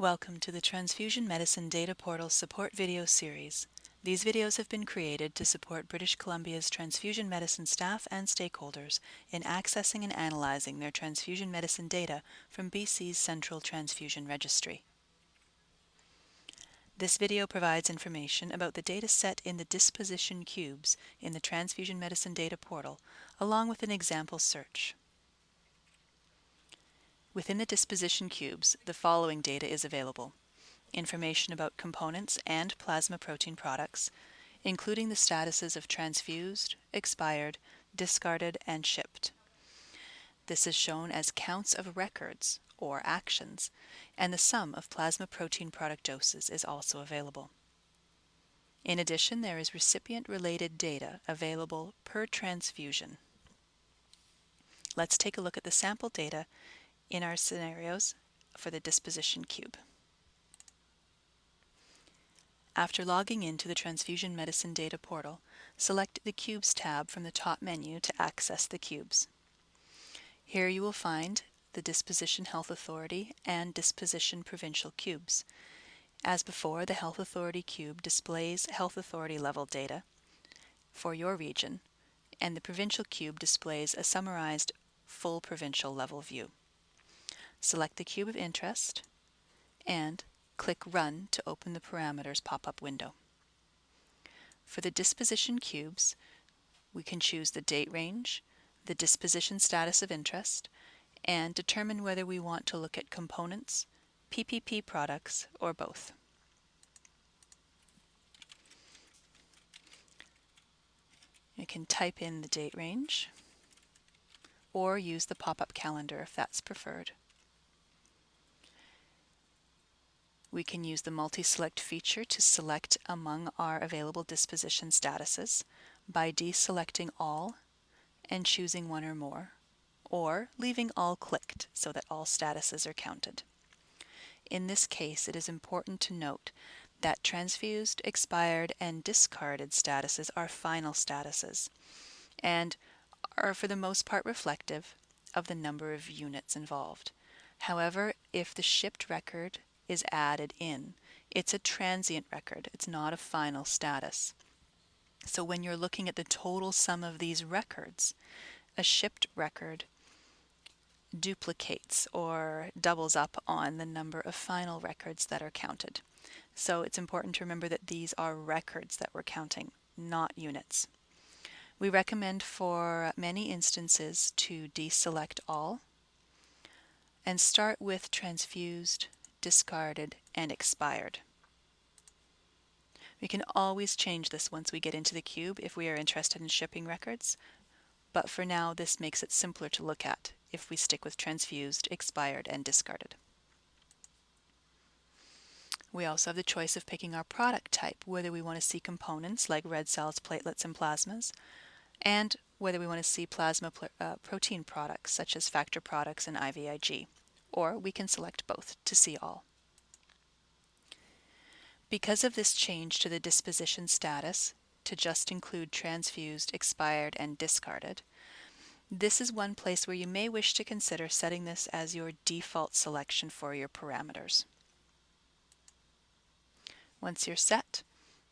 Welcome to the Transfusion Medicine Data Portal support video series. These videos have been created to support British Columbia's transfusion medicine staff and stakeholders in accessing and analyzing their transfusion medicine data from BC's Central Transfusion Registry. This video provides information about the data set in the Disposition cubes in the Transfusion Medicine Data Portal, along with an example search. Within the Disposition cubes, the following data is available: information about components and plasma protein products, including the statuses of transfused, expired, discarded, and shipped. This is shown as counts of records, or actions, and the sum of plasma protein product doses is also available. In addition, there is recipient-related data available per transfusion. Let's take a look at the sample data in our scenarios for the Disposition cube. After logging into the Transfusion Medicine Data Portal, select the Cubes tab from the top menu to access the cubes. Here you will find the Disposition Health Authority and Disposition Provincial cubes. As before, the Health Authority cube displays Health Authority level data for your region, and the Provincial cube displays a summarized full provincial level view. Select the cube of interest and click Run to open the Parameters pop-up window. For the Disposition cubes, we can choose the date range, the disposition status of interest, and determine whether we want to look at components, PPP products, or both. You can type in the date range or use the pop-up calendar if that's preferred. We can use the multi-select feature to select among our available disposition statuses by deselecting all and choosing one or more, or leaving all clicked so that all statuses are counted. In this case, it is important to note that transfused, expired, and discarded statuses are final statuses and are for the most part reflective of the number of units involved. However, if the shipped record is added in, it's a transient record. It's not a final status. So when you're looking at the total sum of these records, a shipped record duplicates or doubles up on the number of final records that are counted. So it's important to remember that these are records that we're counting, not units. We recommend for many instances to deselect all and start with transfused, discarded, and expired. We can always change this once we get into the cube if we are interested in shipping records, but for now this makes it simpler to look at if we stick with transfused, expired, and discarded. We also have the choice of picking our product type, whether we want to see components like red cells, platelets, and plasmas, and whether we want to see plasma protein products such as factor products and IVIG, or we can select both to see all. Because of this change to the disposition status to just include transfused, expired, and discarded, this is one place where you may wish to consider setting this as your default selection for your parameters. Once you're set,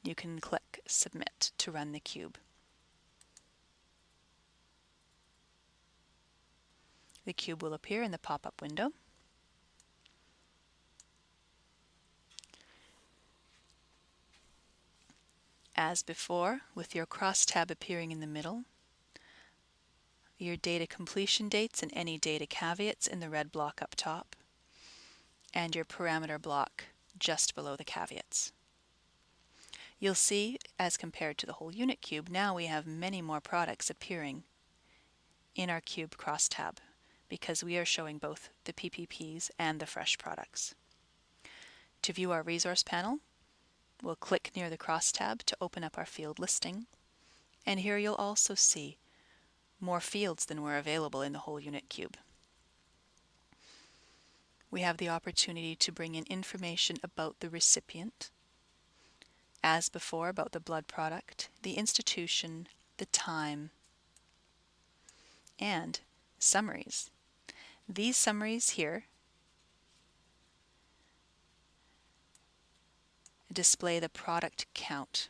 you can click Submit to run the cube. The cube will appear in the pop-up window. As before, with your cross-tab appearing in the middle, your data completion dates and any data caveats in the red block up top, and your parameter block just below the caveats. You'll see, as compared to the whole unit cube, now we have many more products appearing in our cube crosstab because we are showing both the PPPs and the fresh products. To view our resource panel, we'll click near the crosstab to open up our field listing, and here you'll also see more fields than were available in the whole unit cube. We have the opportunity to bring in information about the recipient, as before about the blood product, the institution, the time, and summaries. These summaries here display the product count.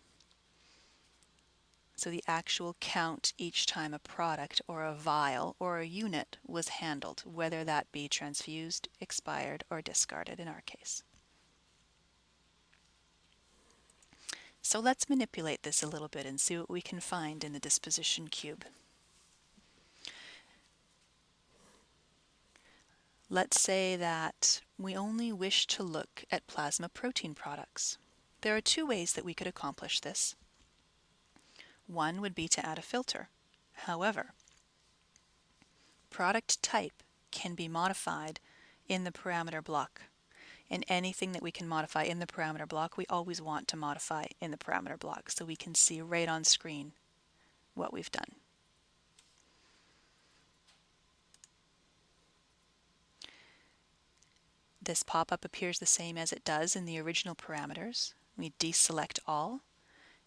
So the actual count each time a product or a vial or a unit was handled, whether that be transfused, expired, or discarded in our case. So let's manipulate this a little bit and see what we can find in the disposition cube. Let's say that we only wish to look at plasma protein products. There are two ways that we could accomplish this. One would be to add a filter. However, product type can be modified in the parameter block. And anything that we can modify in the parameter block, we always want to modify in the parameter block so we can see right on screen what we've done. This pop-up appears the same as it does in the original parameters. We deselect all,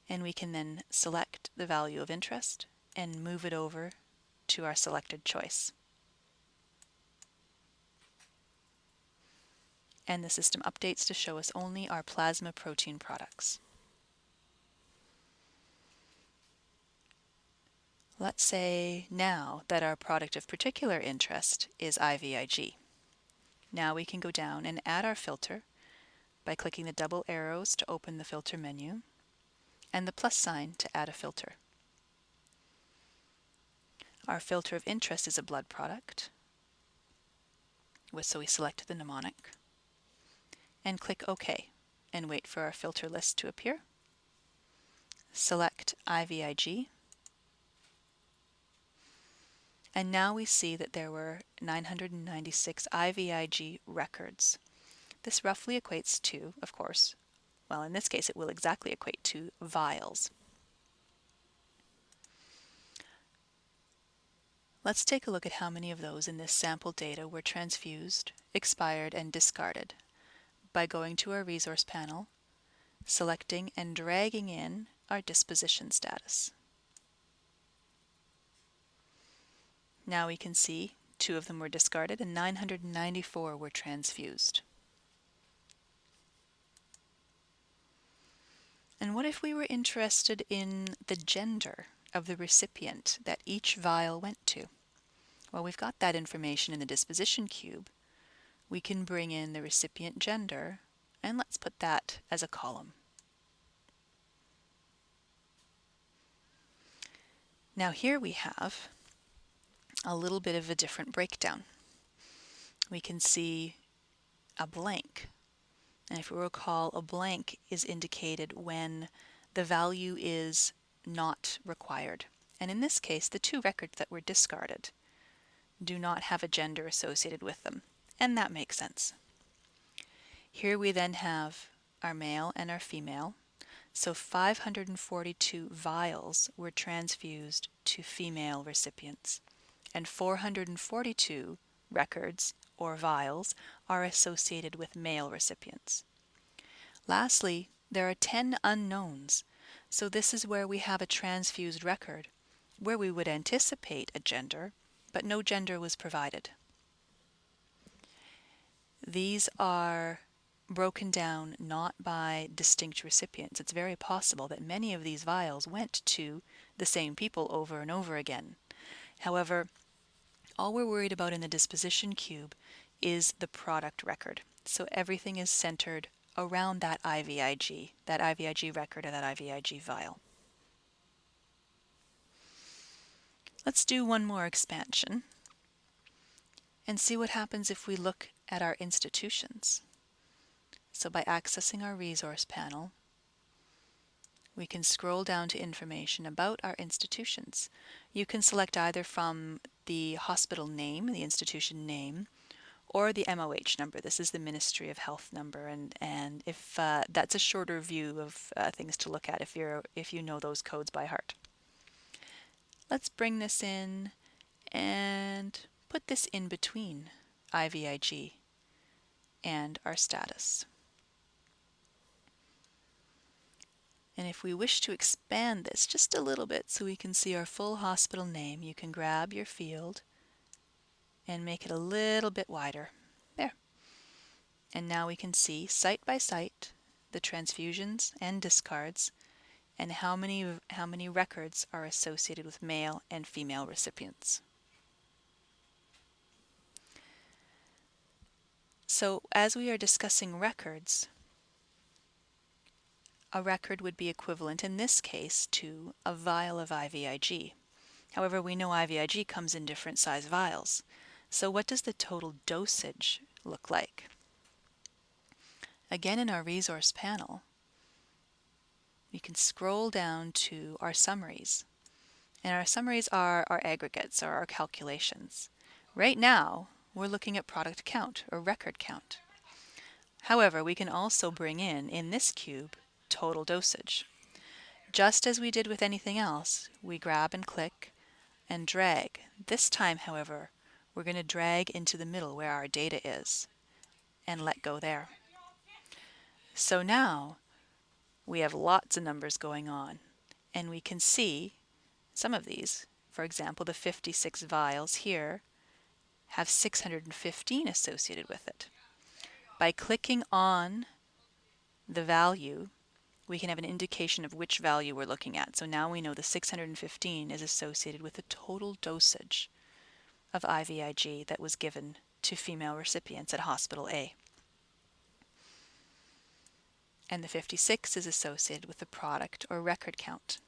and we can then select the value of interest and move it over to our selected choice. And the system updates to show us only our plasma protein products. Let's say now that our product of particular interest is IVIG. Now we can go down and add our filter by clicking the double arrows to open the filter menu and the plus sign to add a filter. Our filter of interest is a blood product, so we select the mnemonic and click OK and wait for our filter list to appear. Select IVIG, and now we see that there were 996 IVIG records. This roughly equates to, of course, well, in this case it will exactly equate to vials. Let's take a look at how many of those in this sample data were transfused, expired, and discarded by going to our resource panel, selecting and dragging in our disposition status. Now we can see 2 of them were discarded and 994 were transfused. And what if we were interested in the gender of the recipient that each vial went to? Well, we've got that information in the disposition cube. We can bring in the recipient gender, and let's put that as a column. Now here we have a little bit of a different breakdown. We can see a blank. And if we recall, a blank is indicated when the value is not required. And in this case, the 2 records that were discarded do not have a gender associated with them, and that makes sense. Here we then have our male and our female. So 542 vials were transfused to female recipients, and 442 records or vials are associated with male recipients. Lastly, there are 10 unknowns, so this is where we have a transfused record where we would anticipate a gender, but no gender was provided. These are broken down not by distinct recipients. It's very possible that many of these vials went to the same people over and over again. However, all we're worried about in the disposition cube is the product record. So everything is centered around that IVIG record or that IVIG vial. Let's do one more expansion and see what happens if we look at our institutions. So by accessing our resource panel, we can scroll down to information about our institutions. You can select either from the hospital name, the institution name, or the MOH number. This is the Ministry of Health number, and if that's a shorter view of things to look at if you know those codes by heart. Let's bring this in and put this in between IVIG and our status. And if we wish to expand this just a little bit so we can see our full hospital name, you can grab your field and make it a little bit wider. There. And now we can see site by site the transfusions and discards, and how many records are associated with male and female recipients. So as we are discussing records, a record would be equivalent in this case to a vial of IVIG. However, we know IVIG comes in different size vials. So what does the total dosage look like? Again, in our resource panel, we can scroll down to our summaries. And our summaries are our aggregates, or our calculations. Right now, we're looking at product count, or record count. However, we can also bring in this cube, total dosage. Just as we did with anything else, we grab and click and drag. This time, however, we're going to drag into the middle where our data is and let go there. So now we have lots of numbers going on, and we can see some of these. For example, the 56 vials here have 615 associated with it. By clicking on the value, we can have an indication of which value we're looking at. So now we know the 615 is associated with the total dosage of IVIG that was given to female recipients at Hospital A. And the 56 is associated with the product or record count.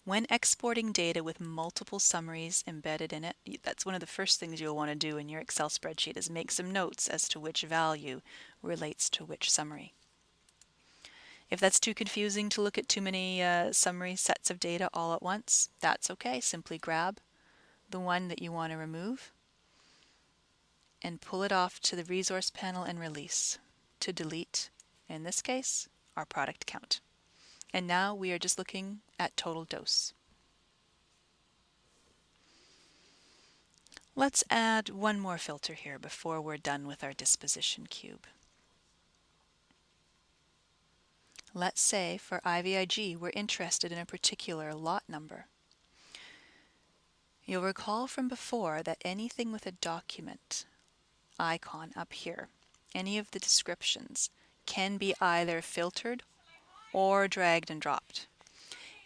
When exporting data with multiple summaries embedded in it, that's one of the first things you'll want to do in your Excel spreadsheet is make some notes as to which value relates to which summary. If that's too confusing to look at too many summary sets of data all at once, that's okay. Simply grab the one that you want to remove and pull it off to the resource panel and release to delete, in this case, our product count. And now we are just looking at total dose. Let's add one more filter here before we're done with our disposition cube. Let's say for IVIG we're interested in a particular lot number. You'll recall from before that anything with a document icon up here, any of the descriptions, can be either filtered or dragged and dropped.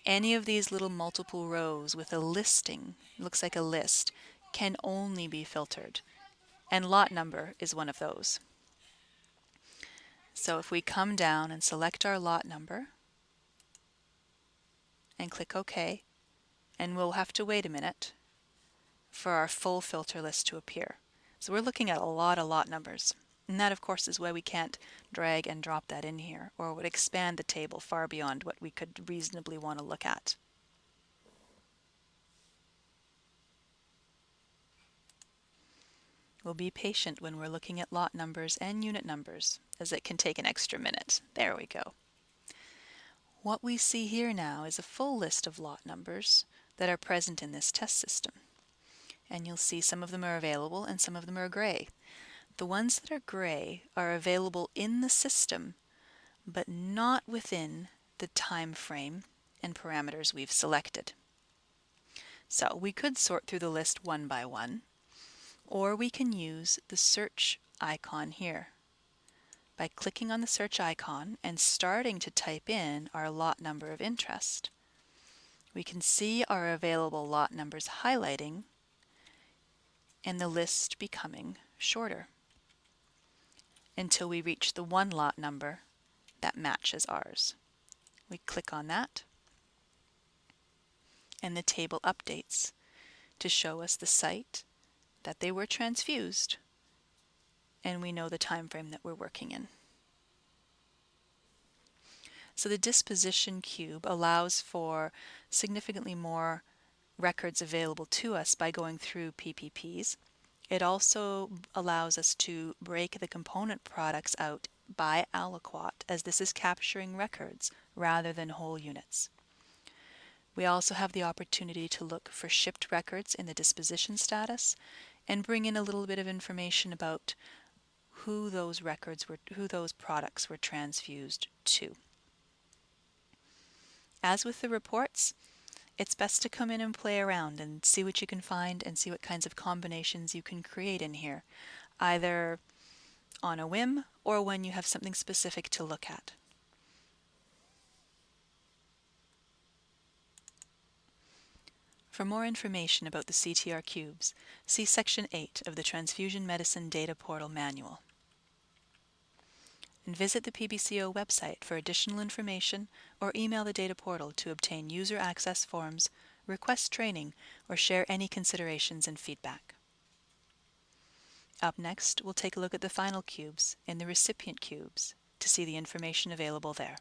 Any of these little multiple rows with a listing, looks like a list, can only be filtered, and lot number is one of those. So if we come down and select our lot number and click OK, and we'll have to wait a minute for our full filter list to appear. So we're looking at a lot of lot numbers. And that, of course, is why we can't drag and drop that in here, or would expand the table far beyond what we could reasonably want to look at. We'll be patient when we're looking at lot numbers and unit numbers, as it can take an extra minute. There we go. What we see here now is a full list of lot numbers that are present in this test system. And you'll see some of them are available and some of them are gray. The ones that are gray are available in the system, but not within the time frame and parameters we've selected. So we could sort through the list one by one, or we can use the search icon here. By clicking on the search icon and starting to type in our lot number of interest, we can see our available lot numbers highlighting and the list becoming shorter until we reach the one lot number that matches ours. We click on that and the table updates to show us the site that they were transfused, and we know the time frame that we're working in. So the disposition cube allows for significantly more records available to us by going through PPPs. It also allows us to break the component products out by aliquot, as this is capturing records rather than whole units. We also have the opportunity to look for shipped records in the disposition status and bring in a little bit of information about who those products were transfused to. As with the reports, it's best to come in and play around and see what you can find and see what kinds of combinations you can create in here, either on a whim or when you have something specific to look at. For more information about the CTR cubes, see Section 8 of the Transfusion Medicine Data Portal Manual. And visit the PBCO website for additional information or email the data portal to obtain user access forms, request training, or share any considerations and feedback. Up next, we'll take a look at the final cubes in the recipient cubes to see the information available there.